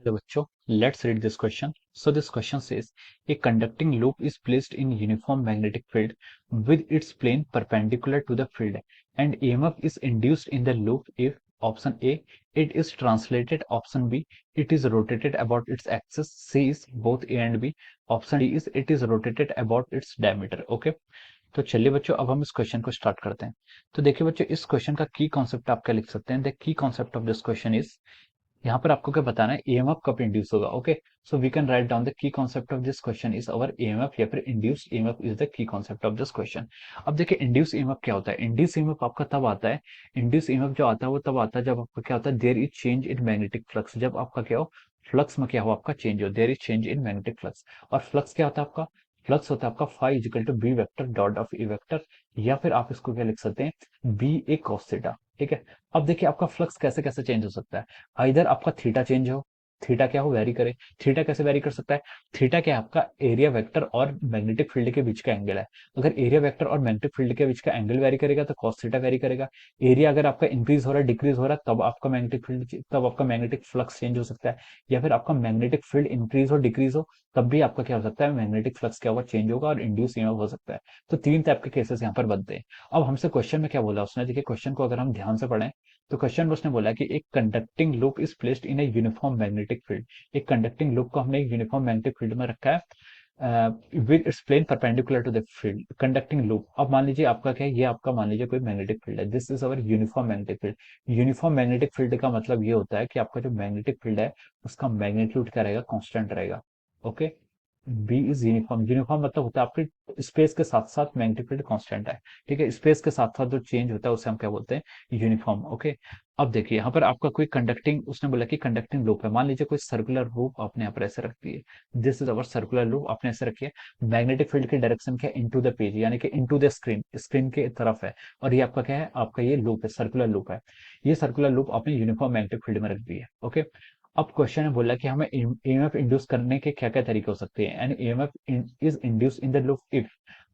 Hello bachcho, let's read this question. So this question says a conducting loop is placed in uniform magnetic field with its plane perpendicular to the field and EMF is induced in the loop if option A it is translated, option B it is rotated about its axis, C is both A and B, option D is it is rotated about its diameter. Okay, तो चलिए बच्चों अब हम इस question को start करते हैं। तो देखिए बच्चों इस क्वेश्चन का की कॉन्सेप्ट आप क्या लिख सकते हैं। The key concept of this question is, यहाँ पर आपको क्या बताना है, ईएमएफ कब इंड्यूस होगा। Okay, so we can write down the key concept of this question is our EMF या फिर induce EMF is the key concept of this question. अब देखिए इंड्यूस ईएमएफ क्या होता है। इंड्यूस ईएमएफ आपका तब आता है, इंड्यूस ईएमएफ जो आता है वो तब आता है जब आपका क्या होता है, there is change in magnetic flux. जब आपका क्या हो, फ्लक्स में क्या हो, आपका चेंज हो, there is change in magnetic flux. और फ्लक्स क्या होता है आपका, फ्लक्स होता है आपका phi is equal to B vector dot of E vector, या फिर आप इसको क्या लिख सकते हैं, बी ए कॉस थीटा। ठीक है, अब देखिए आपका फ्लक्स कैसे कैसे चेंज हो सकता है। आइदर आपका थीटा चेंज हो, थीटा क्या हो, वेरी करे। थीटा कैसे वेरी कर सकता है, थीटा क्या है आपका एरिया वेक्टर और मैग्नेटिक फील्ड के बीच का एंगल है। अगर एरिया वेक्टर और मैग्नेटिक फील्ड के बीच का एंगल वेरी करेगा तो कॉस थीटा वेरी करेगा। एरिया अगर आपका इंक्रीज हो रहा है, डिक्रीज हो रहा है, तब आपका मैग्नेटिक फील्ड, तब आपका मैग्नेटिक फ्लक्स चेंज हो सकता है। या फिर आपका मैग्नेटिक फील्ड इंक्रीज हो डिक्रीज हो, तब भी आपका क्या हो सकता है, मैग्नेटिक फ्लक्स क्या होगा, चेंज होगा और इंड्यूस ईएमएफ हो सकता है। तो तीन टाइप के केसेस यहाँ पर बनते हैं। अब हमसे क्वेश्चन में क्या बोला उसने, देखिए क्वेश्चन को अगर हम ध्यान से पढ़ें तो क्वेश्चन में उसने बोला कि एक conducting loop is placed in a uniform magnetic field. एक कंडक्टिंग लूप को हमने एक यूनिफॉर्म मैग्नेटिक फील्ड में रखा है with its plane perpendicular to the field, conducting loop. अब मान लीजिए आपका क्या है, ये आपका मान लीजिए कोई मैग्नेटिक फील्ड है, this is our uniform magnetic field. Uniform magnetic field का मतलब ये होता है कि आपका जो मैग्नेटिक फील्ड है उसका मैग्नीट्यूड क्या रहेगा, कांस्टेंट रहेगा। Okay, B is uniform, uniform मतलब होता है आपके स्पेस के साथ साथ मैग्नेटिक फील्ड कांस्टेंट है। ठीक है, स्पेस के साथ साथ जो चेंज होता है उसे हम क्या बोलते हैं, यूनिफॉर्म। ओके, अब देखिए यहाँ पर आपका कोई कंडक्टिंग, उसने बोला कि कंडक्टिंग लूप है। मान लीजिए कोई सर्कुलर लूप आपने यहाँ पर ऐसे रख दी है, this is our circular loop, आपने ऐसे रखी है। मैग्नेटिक फील्ड की डायरेक्शन क्या है, इनटू द पेज, यानी कि इनटू द स्क्रीन, स्क्रीन के तरफ है। और ये आपका क्या है, आपका ये लूप है, सर्कुलर लूप है। ये सर्कुलर लूप आपने यूनिफॉर्म मैग्नेटिक फील्ड में रख दी है। ओके, अब क्वेश्चन में बोला कि हमें ईएमएफ इंड्यूस करने के क्या क्या तरीके हो सकते हैं, and EMF is induce in the loop if.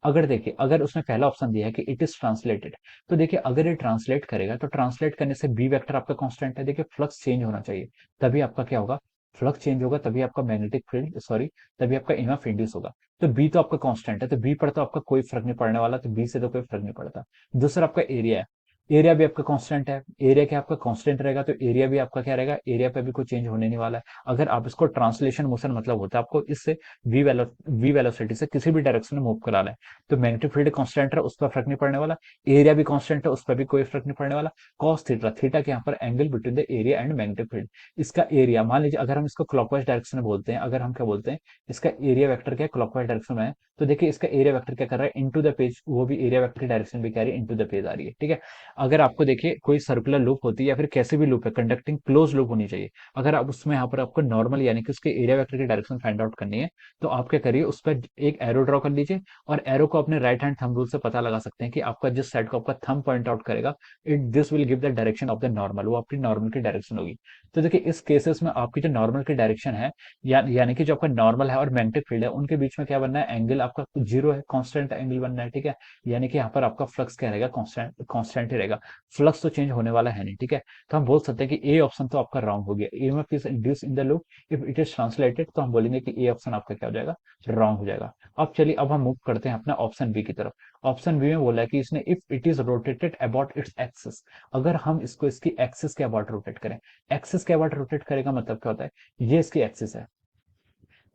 अगर देखिए, अगर उसने पहला ऑप्शन दिया है कि इट इज ट्रांसलेटेड, तो देखिए अगर ये ट्रांसलेट करेगा तो ट्रांसलेट करने से बी वेक्टर आपका कांस्टेंट है, देखिए फ्लक्स चेंज होना चाहिए, तभी आपका क्या होगा, फ्लक्स चेंज होगा, तभी आपका मैग्नेटिक फील्ड, सॉरी, तभी आपका ईएमएफ इंड्यूस होगा। तो बी तो आपका कांस्टेंट है, तो बी पर तो आपका कोई फर्क नहीं पड़ने वाला, तो बी से तो कोई फर्क नहीं पड़ता। दूसरा आपका एरिया है, एरिया भी आपका कांस्टेंट है, एरिया क्या आपका कांस्टेंट रहेगा, तो एरिया भी आपका क्या रहेगा, एरिया पे भी कोई चेंज होने नहीं वाला है। अगर आप इसको ट्रांसलेशन मोशन मतलब होता है आपको इससे वी वेलोसिटी से किसी भी डायरेक्शन में मूव कराना है, तो मैग्नेटिक फील्ड कांस्टेंट है, उस पर फर्क नहीं पड़ने वाला। एरिया भी कांस्टेंट है, उस पर भी कोई फर्क नहीं पड़ने वाला। कॉस थीटा, थीटा के यहाँ पर angle between the area and magnetic field. इसका एरिया मान लीजिए अगर हम इसको क्लॉकवाइज डायरेक्शन में बोलते हैं, अगर हम क्या बोलते हैं, इसका एरिया वेक्टर क्या क्लॉकवाइज डायरेक्शन में है, तो देखिए इसका एरिया वेक्टर क्या कर रहा है, इनटू द पेज, वो भी एरिया वेक्टर की डायरेक्शन भी क्या रही है, इनटू द पेज आ रही है। ठीक है, अगर आपको देखिए कोई सर्कुलर लूप होती है या फिर कैसे भी लूप है, कंडक्टिंग क्लोज लूप होनी चाहिए। अगर आप उसमें यहाँ पर आपको नॉर्मल यानी कि उसके एरिया वेक्टर की डायरेक्शन फाइंड आउट करनी है, तो आप क्या करिए, उस पर एक एरो ड्रॉ कर लीजिए और एरो को अपने राइट हैंड थंब रूल से पता लगा सकते हैं कि आपका जिस साइड को आपका थंब पॉइंट आउट करेगा, it this will give the direction of the normal, वो आपकी नॉर्मल की डायरेक्शन होगी। तो देखिए इस केसेस में आपकी जो नॉर्मल की डायरेक्शन है, यानी कि जो आपका नॉर्मल है और मैग्नेटिक फील्ड है, उनके बीच में क्या बनना है, एंगल आपका जीरो है, कांस्टेंट एंगल बनना है। ठीक है, यानी कि यहाँ पर आपका फ्लक्स क्या रहेगा, कांस्टेंट कांस्टेंट ही रहेगा, फ्लक्स तो चेंज होने वाला है नहीं। ठीक है, तो हम बोल सकते हैं कि ए ऑप्शन तो आपका रॉन्ग हो गया, EMF is induce in the loop if it is translated, तो हम बोलेंगे कि ए ऑप्शन आपका क्या हो जाएगा, रॉन्ग हो जाएगा। अब चलिए अब हम मूव करते हैं अपना ऑप्शन बी की तरफ। ऑप्शन बी में बोला है कि इसने if it is rotated about its axis, अगर हम इसको इसकी एक्सिस के अबाउट रोटेट करें। एक्सिस के अबाउट रोटेट करेगा मतलब क्या होता है, ये इसकी एक्सिस है,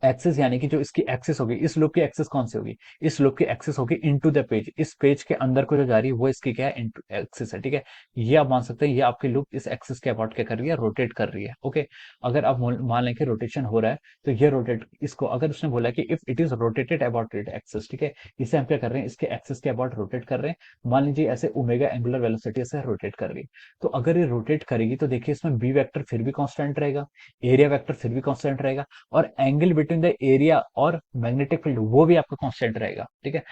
एक्सिस यानी कि जो इसकी एक्सिस होगी, इस लूप की एक्सिस कौन सी होगी, इस लूप की एक्सिस होगी इनटू द पेज, इस पेज के अंदर को जो जा रही है वो इसकी क्या है, इनटू एक्सिस है। ठीक है, ये आप मान सकते हैं, ये आपकी लूप इस एक्सिस के अबाउट क्या कर रही है, रोटेट कर रही है। ओके, अगर आप मान लें कि रोटेशन हो रहा है, तो ये रोटेट, इसको अगर उसने बोला कि if it is rotated about it axis, ठीक है, इसे हम क्या कर रहे हैं, इसके एक्सिस के अबाउट रोटेट कर रहे हैं। मान लीजिए ऐसे ओमेगा एंगुलर वेलोसिटी से रोटेट कर रही है, तो अगर ये रोटेट करेगी तो देखिए इसमें बी वेक्टर फिर भी कांस्टेंट रहेगा, एरिया वेक्टर फिर भी कांस्टेंट रहेगा, और एंगल बिटवीन द एरिया और मैग्नेटिक फील्ड वो भी आपका कांस्टेंट रहेगा। ठीक है,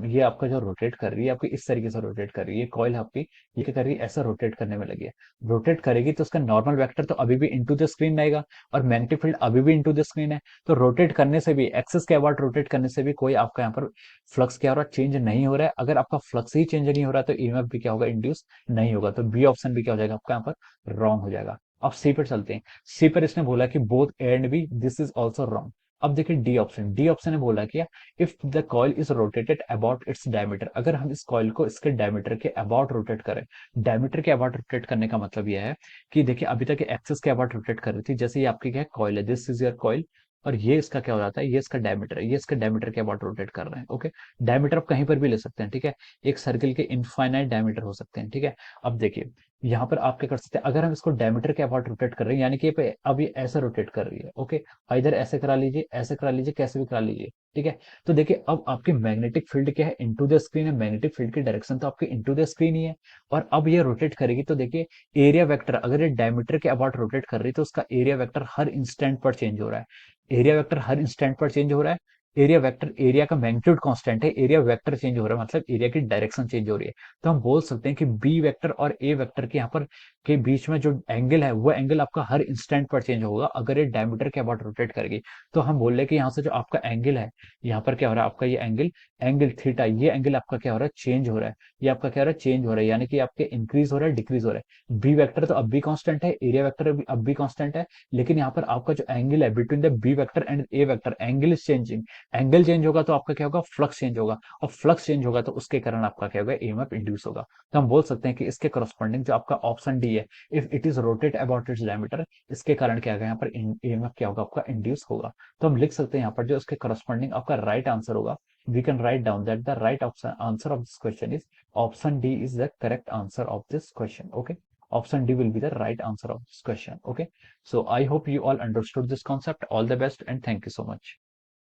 ये आपका जो रोटेट कर रही है, आपकी इस तरीके से रोटेट कर रही है, कॉइल आपकी ये क्या कर रही है, ऐसा रोटेट करने में लगी है। रोटेट करेगी तो उसका नॉर्मल वेक्टर तो अभी भी इनटू द स्क्रीन रहेगा, और मैग्नेटिक फील्ड अभी भी इनटू द स्क्रीन है। तो रोटेट करने से भी, एक्सिस के अबाउट रोटेट करने से भी कोई आपका यहाँ पर फ्लक्स क्या हो रहा है, चेंज नहीं हो रहा है। अगर आपका फ्लक्स ही चेंज नहीं हो रहा है तो ईएमएफ भी क्या होगा, इंड्यूस नहीं होगा। तो बी ऑप्शन भी क्या हो जाएगा आपका यहाँ पर, रॉन्ग हो जाएगा। अब सी पर चलते हैं। सी पर इसने बोला कि both A and B, this is also wrong. अब देखिए डी ऑप्शन, डी ऑप्शन ने बोला कि if the coil is rotated about its diameter, अगर हम इस कॉइल को इसके डायमीटर के अबाउट रोटेट करें। डायमीटर के अबाउट रोटेट करने का मतलब यह है कि देखिए अभी तक एक्सिस के अबाउट रोटेट कर रही थी, जैसे ये आपकी क्या कॉइल है, दिस इज योर कॉइल, और ये इसका क्या हो जाता है, ये इसका डायमीटर है, ये इसका डायमीटर के अबाउट रोटेट कर रहे हैं। ओके, डायमीटर आप कहीं पर भी ले सकते हैं, ठीक है, एक सर्किल के इनफाइनाइट डायमीटर हो सकते हैं, ठीक है। अब देखिए यहाँ पर आप क्या कर सकते हैं, अगर हम इसको डायमीटर के अबाउट रोटेट कर रहे हैं, यानी कि अब ये ऐसे रोटेट कर रही है, ओके, इधर ऐसे करा लीजिए, ऐसे करा लीजिए, कैसे भी करा लीजिए, ठीक है। तो देखिए अब आपकी मैग्नेटिक फील्ड क्या है, इनटू द स्क्रीन है, मैग्नेटिक फील्ड की डायरेक्शन तो आपकी इनटू द स्क्रीन ही है। और अब ये रोटेट करेगी तो देखिए एरिया वेक्टर, अगर ये डायमीटर के अबाउट रोटेट कर रही है तो उसका एरिया वेक्टर हर इंस्टेंट पर चेंज हो रहा है। एरिया वेक्टर हर इंस्टेंट पर चेंज हो रहा है। एरिया वेक्टर, एरिया का मैग्नीट्यूड कांस्टेंट है, एरिया वेक्टर चेंज हो रहा है, मतलब एरिया की डायरेक्शन चेंज हो रही है। तो हम बोल सकते हैं कि बी वेक्टर और ए वेक्टर के यहाँ पर के बीच में जो एंगल है वो एंगल आपका हर इंस्टेंट पर चेंज होगा अगर ये डायमीटर के अबाउट रोटेट करेगी। तो हम बोल रहे हैं कि यहाँ से जो आपका एंगल है, यहाँ पर क्या हो रहा है आपका, ये एंगल, एंगल थीटा, ये एंगल आपका क्या हो रहा है, चेंज हो रहा है। ये आपका क्या हो रहा है, चेंज हो रहा है, यानी कि आपके इंक्रीज हो रहा है, डिक्रीज हो रहा है। बी वेक्टर तो अब भी कांस्टेंट है, एरिया वेक्टर अब भी कांस्टेंट है, लेकिन यहाँ पर आपका जो एंगल है between the B vector and A vector, angle is changing. Angle change होगा तो आपका क्या होगा, फ्लक्स चेंज होगा, और फ्लक्स चेंज होगा तो उसके कारण आपका क्या होगा, ईएमएफ इंड्यूस होगा। तो हम बोल सकते हैं कि इसके करस्पॉन्डिंग जो आपका ऑप्शन डी है, if it is rotate about its diameter, इसके कारण क्या होगा, यहाँ पर ईएमएफ क्या होगा, आपका इंड्यूस होगा। तो हम लिख सकते हैं यहाँ पर जो इसके करस्पॉन्डिंग आपका राइट आंसर होगा, we can write down that the right option answer of this question is option D is the correct answer of this question. Okay, option D will be the right answer of this question. Okay, so I hope you all understood this concept. All the best and thank you so much.